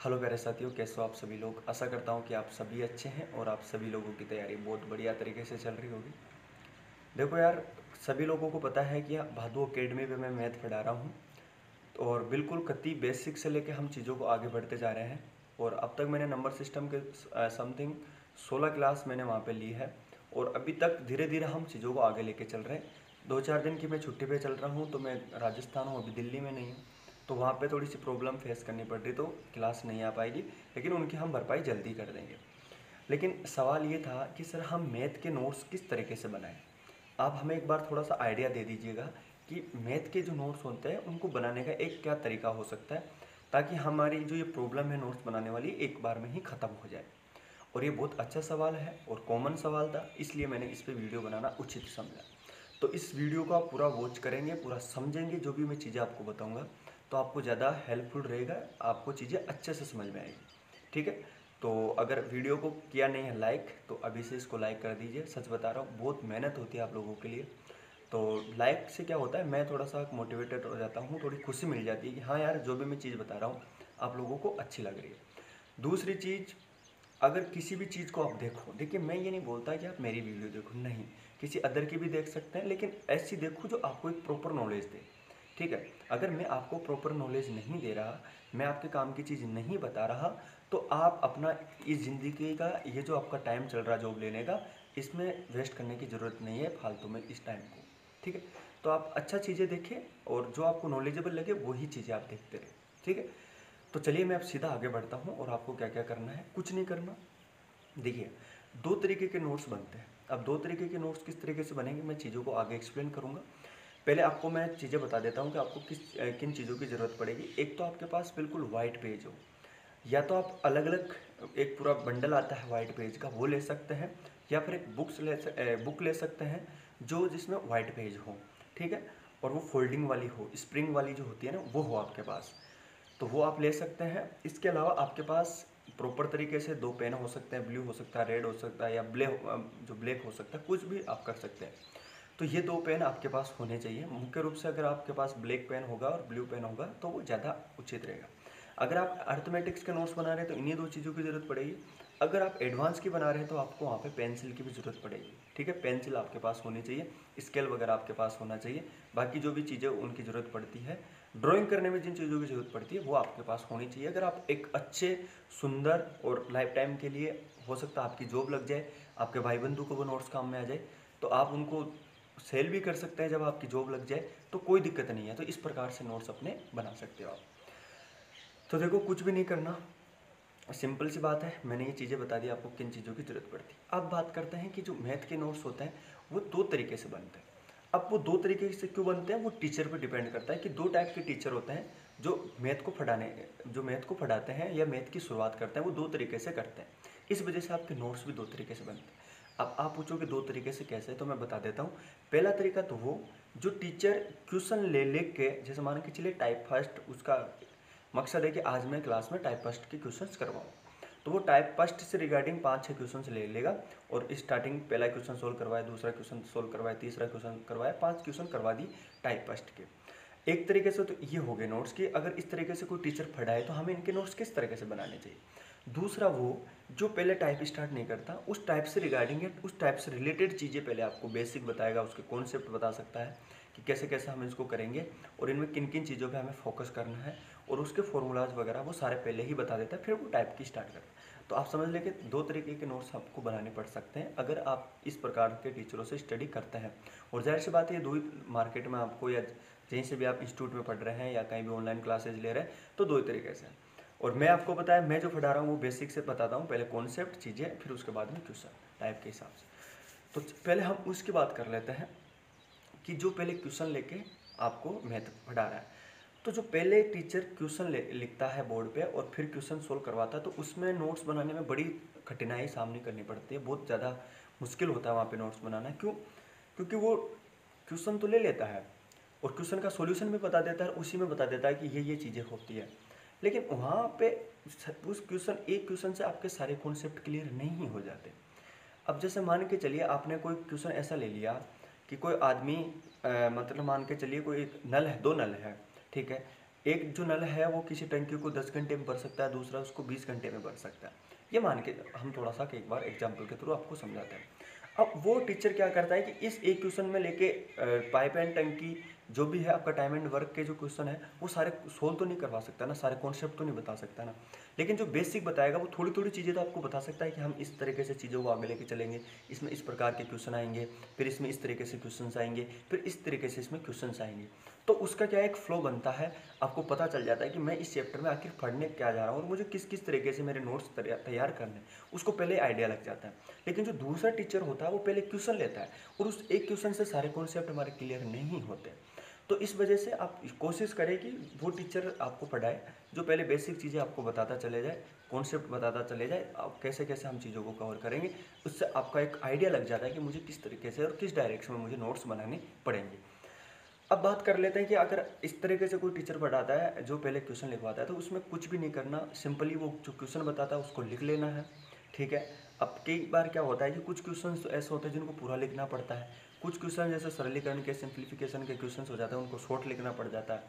Hello प्यारे साथियों, कैसे हो आप सभी लोग। आशा करता हूँ कि आप सभी अच्छे हैं और आप सभी लोगों की तैयारी बहुत बढ़िया तरीके से चल रही होगी। देखो यार, सभी लोगों को पता है कि भादु अकेडमी पे मैं मैथ पढ़ा रहा हूँ और बिल्कुल कति बेसिक से लेके हम चीज़ों को आगे बढ़ते जा रहे हैं। और अब तक मैंने नंबर सिस्टम के समथिंग 16 क्लास मैंने वहाँ पे ली है और अभी तक धीरे धीरे हम चीज़ों को आगे लेके चल रहे हैं। 2-4 दिन की मैं छुट्टी पे चल रहा हूँ, तो मैं राजस्थान हूँ, अभी दिल्ली में नहीं हूँ, तो वहाँ पे थोड़ी सी प्रॉब्लम फेस करनी पड़ रही, तो क्लास नहीं आ पाएगी, लेकिन उनकी हम भरपाई जल्दी कर देंगे। लेकिन सवाल ये था कि सर हम मैथ के नोट्स किस तरीके से बनाएं। आप हमें एक बार थोड़ा सा आइडिया दे दीजिएगा कि मैथ के जो नोट्स होते हैं उनको बनाने का एक क्या तरीका हो सकता है, ताकि हमारी जो ये प्रॉब्लम है नोट्स बनाने वाली एक बार में ही ख़त्म हो जाए। और ये बहुत अच्छा सवाल है और कॉमन सवाल था, इसलिए मैंने इस पर वीडियो बनाना उचित समझा। तो इस वीडियो को आप पूरा वॉच करेंगे, पूरा समझेंगे, जो भी मैं चीज़ें आपको बताऊंगा, तो आपको ज़्यादा हेल्पफुल रहेगा, आपको चीज़ें अच्छे से समझ में आएगी। ठीक है, तो अगर वीडियो को किया नहीं है लाइक, तो अभी से इसको लाइक कर दीजिए। सच बता रहा हूँ, बहुत मेहनत होती है आप लोगों के लिए। तो लाइक से क्या होता है, मैं थोड़ा सा मोटिवेटेड हो जाता हूँ, थोड़ी खुशी मिल जाती है कि हाँ यार, जो भी मैं चीज़ बता रहा हूँ आप लोगों को अच्छी लग रही है। दूसरी चीज़, अगर किसी भी चीज़ को आप देखो, देखिए मैं ये नहीं बोलता कि आप मेरी वीडियो देखो, नहीं, किसी अदर की भी देख सकते हैं, लेकिन ऐसी देखो जो आपको एक प्रॉपर नॉलेज दे। ठीक है, अगर मैं आपको प्रॉपर नॉलेज नहीं दे रहा, मैं आपके काम की चीज़ नहीं बता रहा, तो आप अपना इस ज़िंदगी का ये जो आपका टाइम चल रहा जॉब लेने का, इसमें वेस्ट करने की ज़रूरत नहीं है फालतू में इस टाइम को। ठीक है, तो आप अच्छा चीज़ें देखें और जो आपको नॉलेजेबल लगे वही चीज़ें आप देखते रहें। ठीक है, तो चलिए मैं अब सीधा आगे बढ़ता हूँ और आपको क्या क्या करना है, कुछ नहीं करना। देखिए, दो तरीके के नोट्स बनते हैं। अब दो तरीके के नोट्स किस तरीके से बनेंगे, मैं चीज़ों को आगे एक्सप्लेन करूँगा। पहले आपको मैं चीज़ें बता देता हूँ कि आपको किन चीज़ों की ज़रूरत पड़ेगी। एक तो आपके पास बिल्कुल वाइट पेज हो, या तो आप अलग अलग एक पूरा बंडल आता है वाइट पेज का, वो ले सकते हैं, या फिर एक बुक ले सकते हैं जो जिसमें वाइट पेज हो। ठीक है, और वो फोल्डिंग वाली हो, स्प्रिंग वाली जो होती है ना, वो हो आपके पास, तो वो आप ले सकते हैं। इसके अलावा आपके पास प्रॉपर तरीके से दो पेन हो सकते हैं, ब्लू हो सकता है, रेड हो सकता है, या ब्लैक हो सकता है, कुछ भी आप कर सकते हैं। तो ये दो पेन आपके पास होने चाहिए मुख्य रूप से। अगर आपके पास ब्लैक पेन होगा और ब्लू पेन होगा तो वो ज़्यादा उचित रहेगा। अगर आप अर्थमेटिक्स के नोट्स बना रहे हैं तो इन्हीं दो चीज़ों की ज़रूरत पड़ेगी। अगर आप एडवांस की बना रहे हैं तो आपको वहाँ पे पेंसिल की भी ज़रूरत पड़ेगी। ठीक है, पेंसिल आपके पास होनी चाहिए, स्केल वगैरह आपके पास होना चाहिए। बाकी जो भी चीज़ें उनकी ज़रूरत पड़ती है, ड्राइंग करने में जिन चीज़ों की ज़रूरत पड़ती है वो आपके पास होनी चाहिए। अगर आप एक अच्छे, सुंदर और लाइफ टाइम के लिए, हो सकता है आपकी जॉब लग जाए, आपके भाई बंधु को वो नोट्स काम में आ जाए, तो आप उनको सेल भी कर सकते हैं जब आपकी जॉब लग जाए, तो कोई दिक्कत नहीं है। तो इस प्रकार से नोट्स अपने बना सकते हो आप। तो देखो, कुछ भी नहीं करना, सिंपल सी बात है, मैंने ये चीज़ें बता दी आपको किन चीज़ों की ज़रूरत पड़ती है। अब बात करते हैं कि जो मैथ के नोट्स होते हैं वो दो तरीके से बनते हैं। अब वो दो तरीके से क्यों बनते हैं, वो टीचर पर डिपेंड करता है कि दो टाइप के टीचर होते हैं जो मैथ को पढ़ाते हैं या मैथ की शुरुआत करते हैं, वो दो तरीके से करते हैं। इस वजह से आपके नोट्स भी दो तरीके से बनते हैं। अब आप पूछोगे दो तरीके से कैसे, तो मैं बता देता हूँ। पहला तरीका तो वो जो टीचर क्वेश्चन ले के, जैसे मान के चलिए टाइप फर्स्ट, उसका मकसद है कि आज मैं क्लास में टाइप फर्स्ट के क्वेश्चंस करवाऊँ, तो वो टाइप फर्स्ट से रिगार्डिंग 5-6 क्वेश्चन ले लेगा और स्टार्टिंग पहला क्वेश्चन सोल्व करवाए, दूसरा क्वेश्चन सोल्व करवाए, तीसरा क्वेश्चन करवाए, 5 क्वेश्चन करवा दी टाइप फर्स्ट के। एक तरीके से तो ये हो गए नोट्स कि अगर इस तरीके से कोई टीचर पढ़ाए तो हमें इनके नोट्स किस तरीके से बनाने चाहिए। दूसरा वो जो पहले टाइप स्टार्ट नहीं करता, उस टाइप से रिगार्डिंग है, उस टाइप से रिलेटेड चीज़ें पहले आपको बेसिक बताएगा, उसके कॉन्सेप्ट बता सकता है कि कैसे कैसे हम इसको करेंगे और इनमें किन किन चीज़ों पे हमें फोकस करना है, और उसके फॉर्मूलाज वगैरह वो सारे पहले ही बता देता है, फिर वो टाइप की स्टार्ट करता है। तो आप समझ लें कि दो तरीके के नोट्स आपको बनाने पड़ सकते हैं अगर आप इस प्रकार के टीचरों से स्टडी करते हैं। और जाहिर सी बात है, ये दो ही मार्केट में आपको, या कहीं से भी आप इंस्टीट्यूट में पढ़ रहे हैं या कहीं भी ऑनलाइन क्लासेज ले रहे हैं, तो दो ही तरीके से। और मैं आपको बताया, मैं जो पढ़ा रहा हूँ वो बेसिक से बताता हूँ, पहले कॉन्सेप्ट चीज़ें, फिर उसके बाद में क्वेश्चन टाइप के हिसाब से। तो पहले हम उसकी बात कर लेते हैं कि जो पहले क्वेश्चन लेके आपको मैथ पढ़ा रहा है, तो जो पहले टीचर क्वेश्चन लिखता है बोर्ड पे और फिर क्वेश्चन सोल्व करवाता है, तो उसमें नोट्स बनाने में बड़ी कठिनाई सामने करनी पड़ती है, बहुत ज़्यादा मुश्किल होता है वहाँ पे नोट्स बनाना। क्यों? क्योंकि वो क्वेश्चन तो ले लेता है और क्वेश्चन का सॉल्यूशन भी बता देता है, उसी में बता देता है कि ये चीज़ें होती है, लेकिन वहाँ पे उस क्वेश्चन, एक क्वेश्चन से आपके सारे कॉन्सेप्ट क्लियर नहीं हो जाते। अब जैसे मान के चलिए आपने कोई क्वेश्चन ऐसा ले लिया कि कोई आदमी मतलब मान के चलिए कोई एक नल है, दो नल है, ठीक है, एक जो नल है वो किसी टंकी को 10 घंटे में भर सकता है, दूसरा उसको 20 घंटे में भर सकता है। ये मान के हम थोड़ा सा एक बार एग्जाम्पल के थ्रू आपको समझाते हैं। अब वो टीचर क्या करता है कि इस एक क्वेश्चन में लेके पाइप एंड टंकी जो भी है आपका टाइम एंड वर्क के जो क्वेश्चन है वो सारे सोल्व तो नहीं करवा सकता ना, सारे कॉन्सेप्ट तो नहीं बता सकता ना, लेकिन जो बेसिक बताएगा वो थोड़ी थोड़ी चीज़ें तो आपको बता सकता है कि हम इस तरीके से चीज़ों को आगे लेके चलेंगे, इसमें इस प्रकार के क्वेश्चन आएंगे, फिर इसमें इस तरीके से क्वेश्चन आएंगे, फिर इस तरीके से इसमें क्वेश्चन आएंगे। तो उसका क्या एक फ्लो बनता है, आपको पता चल जाता है कि मैं इस चैप्टर में आखिर पढ़ने क्या जा रहा हूँ और मुझे किस किस तरीके से मेरे नोट्स तैयार करने हैं, उसको पहले आइडिया लग जाता है। लेकिन जो दूसरा टीचर होता है वो पहले क्वेश्चन लेता है और उस एक क्वेश्चन से सारे कॉन्सेप्ट हमारे क्लियर नहीं होते। तो इस वजह से आप कोशिश करें कि वो टीचर आपको पढ़ाए जो पहले बेसिक चीज़ें आपको बताता चले जाए, कॉन्सेप्ट बताता चले जाए, आप कैसे कैसे हम चीज़ों को कवर करेंगे, उससे आपका एक आइडिया लग जाता है कि मुझे किस तरीके से और किस डायरेक्शन में मुझे नोट्स बनाने पड़ेंगे। अब बात कर लेते हैं कि अगर इस तरीके से कोई टीचर पढ़ाता है जो पहले क्वेश्चन लिखवाता है तो उसमें कुछ भी नहीं करना, सिंपली वो जो क्वेश्चन बताता है उसको लिख लेना है, ठीक है। अब कई बार क्या होता है कि कुछ क्वेश्चन तो ऐसे होते हैं जिनको पूरा लिखना पड़ता है, कुछ क्वेश्चन जैसे सरलीकरण के सिंप्लीफिकेशन के क्वेश्चन हो जाते हैं उनको शॉर्ट लिखना पड़ जाता है,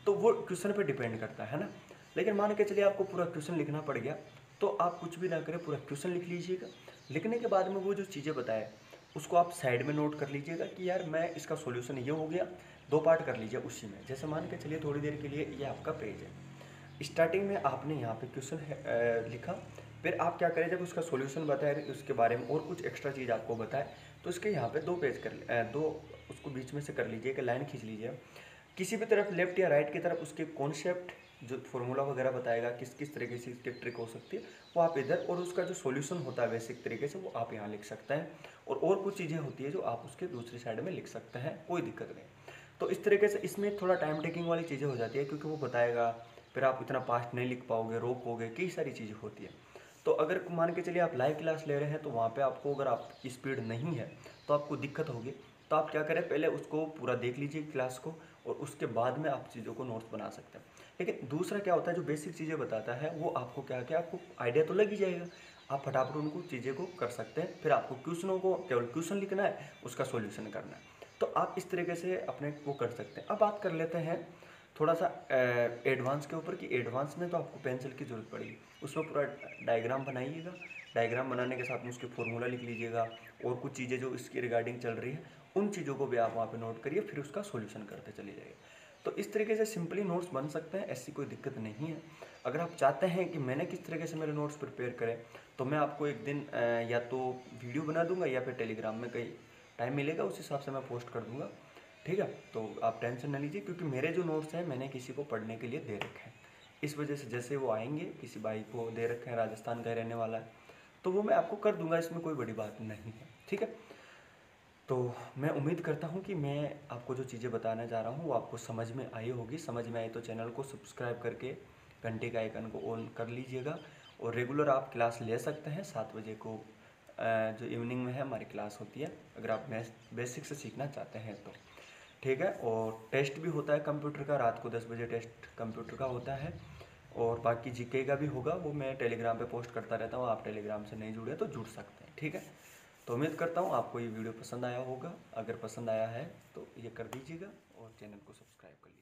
तो वो क्वेश्चन पर डिपेंड करता है ना। लेकिन मान के चलिए आपको पूरा क्वेश्चन लिखना पड़ गया तो आप कुछ भी ना करें, पूरा क्वेश्चन लिख लीजिएगा। लिखने के बाद में वो जो चीज़ें बताए उसको आप साइड में नोट कर लीजिएगा कि यार मैं इसका सॉल्यूशन ये हो गया, दो पार्ट कर लीजिए उसी में। जैसे मान के चलिए थोड़ी देर के लिए ये आपका पेज है, स्टार्टिंग में आपने यहाँ पे क्वेश्चन लिखा, फिर आप क्या करें जब उसका सॉल्यूशन बताए उसके बारे में और कुछ एक्स्ट्रा चीज़ आपको बताए तो इसके यहाँ पे दो पेज दो उसको बीच में से कर लीजिए, एक लाइन खींच लीजिए किसी भी तरफ, लेफ्ट या राइट की तरफ, उसके कॉन्सेप्ट जो फॉर्मूला वगैरह बताएगा किस किस तरीके से इसकी ट्रिक हो सकती है वो आप इधर, और उसका जो सॉल्यूशन होता है बेसिक तरीके से वो आप यहाँ लिख सकते हैं, और कुछ चीज़ें होती है जो आप उसके दूसरी साइड में लिख सकते हैं, कोई दिक्कत नहीं। तो इस तरीके से इसमें थोड़ा टाइम टेकिंग वाली चीज़ें हो जाती है क्योंकि वो बताएगा, फिर आप इतना फास्ट नहीं लिख पाओगे, रोकोगे, कई सारी चीज़ें होती है। तो अगर मान के चलिए आप लाइव क्लास ले रहे हैं तो वहाँ पे आपको अगर आपकी स्पीड नहीं है तो आपको दिक्कत होगी, तो आप क्या करें पहले उसको पूरा देख लीजिए क्लास को और उसके बाद में आप चीज़ों को नोट्स बना सकते हैं। लेकिन दूसरा क्या होता है जो बेसिक चीज़ें बताता है वो आपको क्या क्या आपको आइडिया तो लग ही जाएगा, आप फटाफट उनको चीज़ें को कर सकते हैं, फिर आपको क्वेश्चनों को केवल क्वेश्चन लिखना है, उसका सॉल्यूशन करना है। तो आप इस तरीके से अपने वो कर सकते हैं। अब बात कर लेते हैं थोड़ा सा एडवांस के ऊपर कि एडवांस में तो आपको पेंसिल की ज़रूरत पड़ेगी, उसमें पूरा डायग्राम बनाइएगा, डायग्राम बनाने के साथ में उसके फॉर्मूला लिख लीजिएगा और कुछ चीज़ें जो इसकी रिगार्डिंग चल रही है उन चीज़ों को भी आप वहाँ पे नोट करिए, फिर उसका सॉल्यूशन करते चले जाइए। तो इस तरीके से सिंपली नोट्स बन सकते हैं, ऐसी कोई दिक्कत नहीं है। अगर आप चाहते हैं कि मैंने किस तरीके से मेरे नोट्स प्रिपेयर करें तो मैं आपको एक दिन या तो वीडियो बना दूंगा या फिर टेलीग्राम में कहीं टाइम मिलेगा उस हिसाब से मैं पोस्ट कर दूंगा, ठीक है। तो आप टेंशन न लीजिए क्योंकि मेरे जो नोट्स हैं मैंने किसी को पढ़ने के लिए दे रखे हैं, इस वजह से जैसे वो आएंगे, किसी भाई को दे रखे हैं राजस्थान का रहने वाला है, तो वो मैं आपको कर दूंगा, इसमें कोई बड़ी बात नहीं है, ठीक है। तो मैं उम्मीद करता हूँ कि मैं आपको जो चीज़ें बताने जा रहा हूँ वो आपको समझ में आई होगी। समझ में आई तो चैनल को सब्सक्राइब करके घंटे का आइकन को ऑन कर लीजिएगा और रेगुलर आप क्लास ले सकते हैं। 7 बजे को जो इवनिंग में है हमारी क्लास होती है, अगर आप बेसिक से सीखना चाहते हैं तो, ठीक है। और टेस्ट भी होता है कंप्यूटर का, रात को 10 बजे टेस्ट कंप्यूटर का होता है, और बाकी जीके का भी होगा, वो मैं टेलीग्राम पे पोस्ट करता रहता हूँ। आप टेलीग्राम से नहीं जुड़े तो जुड़ सकते हैं, ठीक है। तो उम्मीद करता हूँ आपको ये वीडियो पसंद आया होगा, अगर पसंद आया है तो ये कर दीजिएगा और चैनल को सब्सक्राइब कर लीजिएगा।